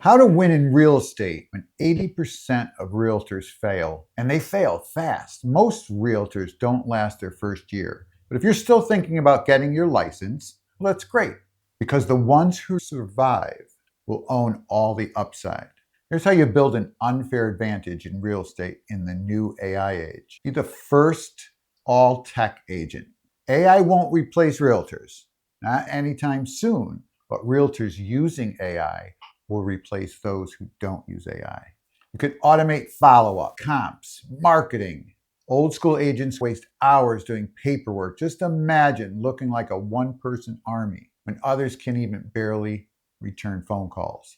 How to win in real estate when 80% of realtors fail, and they fail fast. Most realtors don't last their first year. But if you're still thinking about getting your license, well, that's great because the ones who survive will own all the upside. Here's how you build an unfair advantage in real estate in the new AI age. Be the first all tech agent. AI won't replace realtors, not anytime soon, but realtors using AI will replace those who don't use AI. You could automate follow-up, comps, marketing. Old school agents waste hours doing paperwork. Just imagine looking like a one-person army when others can even barely return phone calls.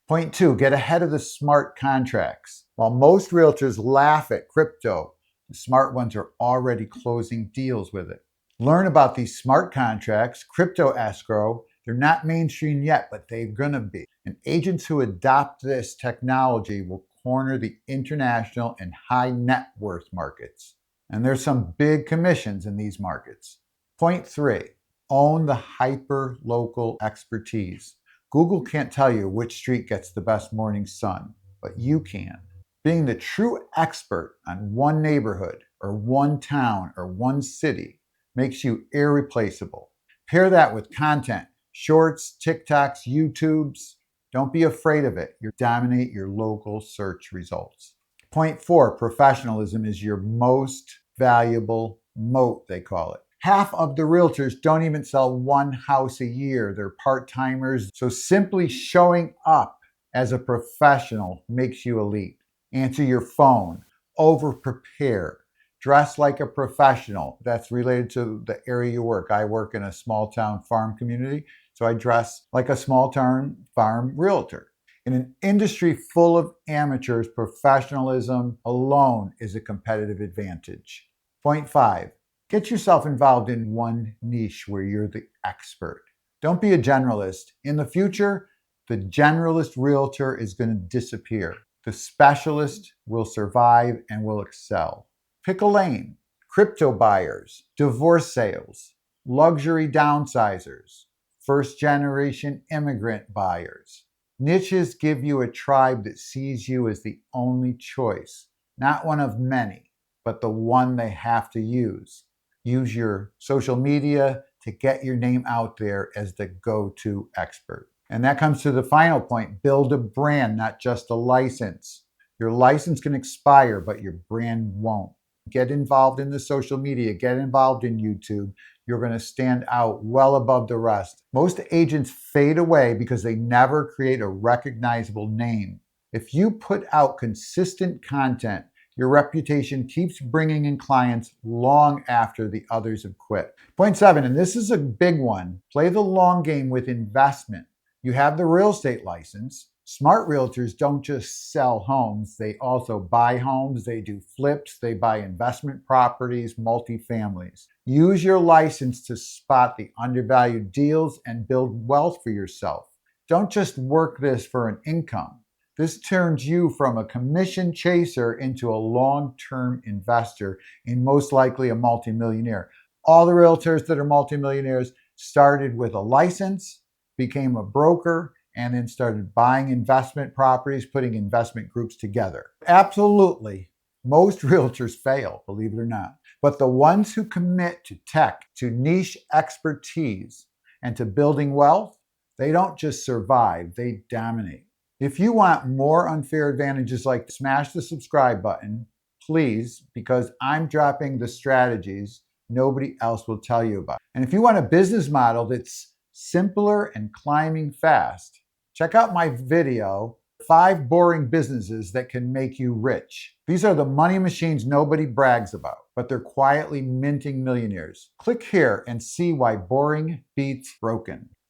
Point two, get ahead of the smart contracts. While most realtors laugh at crypto, the smart ones are already closing deals with it. Learn about these smart contracts, crypto escrow. They're not mainstream yet, but they're going to be. And agents who adopt this technology will corner the international and high net worth markets. And there's some big commissions in these markets. Point three, own the hyper local expertise. Google can't tell you which street gets the best morning sun, but you can. Being the true expert on one neighborhood or one town or one city makes you irreplaceable. Pair that with content, shorts, TikToks, YouTubes. Don't be afraid of it. You dominate your local search results. Point four, professionalism is your most valuable moat, they call it. Half of the realtors don't even sell one house a year. They're part-timers. So simply showing up as a professional makes you elite. Answer your phone, over-prepare, dress like a professional. That's related to the area you work. I work in a small town farm community, so I dress like a small town farm realtor. In an industry full of amateurs, professionalism alone is a competitive advantage. Point five, get yourself involved in one niche where you're the expert. Don't be a generalist. In the future, the generalist realtor is going to disappear. The specialist will survive and will excel. Pick a lane. Crypto buyers, divorce sales, luxury downsizers, first generation immigrant buyers. Niches give you a tribe that sees you as the only choice, not one of many, but the one they have to use. Use your social media to get your name out there as the go-to expert. And that comes to the final point. Build a brand, not just a license. Your license can expire, but your brand won't. Get involved in the social media, get involved in YouTube. You're going to stand out well above the rest. Most agents fade away because they never create a recognizable name. If you put out consistent content, your reputation keeps bringing in clients long after the others have quit. Point seven, and this is a big one, play the long game with investment. You have the real estate license. Smart realtors don't just sell homes, they also buy homes, they do flips, they buy investment properties, multifamilies. Use your license to spot the undervalued deals and build wealth for yourself. Don't just work this for an income. This turns you from a commission chaser into a long-term investor and most likely a multimillionaire. All the realtors that are multimillionaires started with a license, became a broker, and then started buying investment properties, putting investment groups together. Absolutely, most realtors fail, believe it or not. But the ones who commit to tech, to niche expertise, and to building wealth, they don't just survive, they dominate. If you want more unfair advantages like smash the subscribe button, please, because I'm dropping the strategies nobody else will tell you about. And if you want a business model that's simpler and climbing fast, check out my video, 5 Boring Businesses That Can Make You Rich. These are the money machines nobody brags about, but they're quietly minting millionaires. Click here and see why boring beats broken.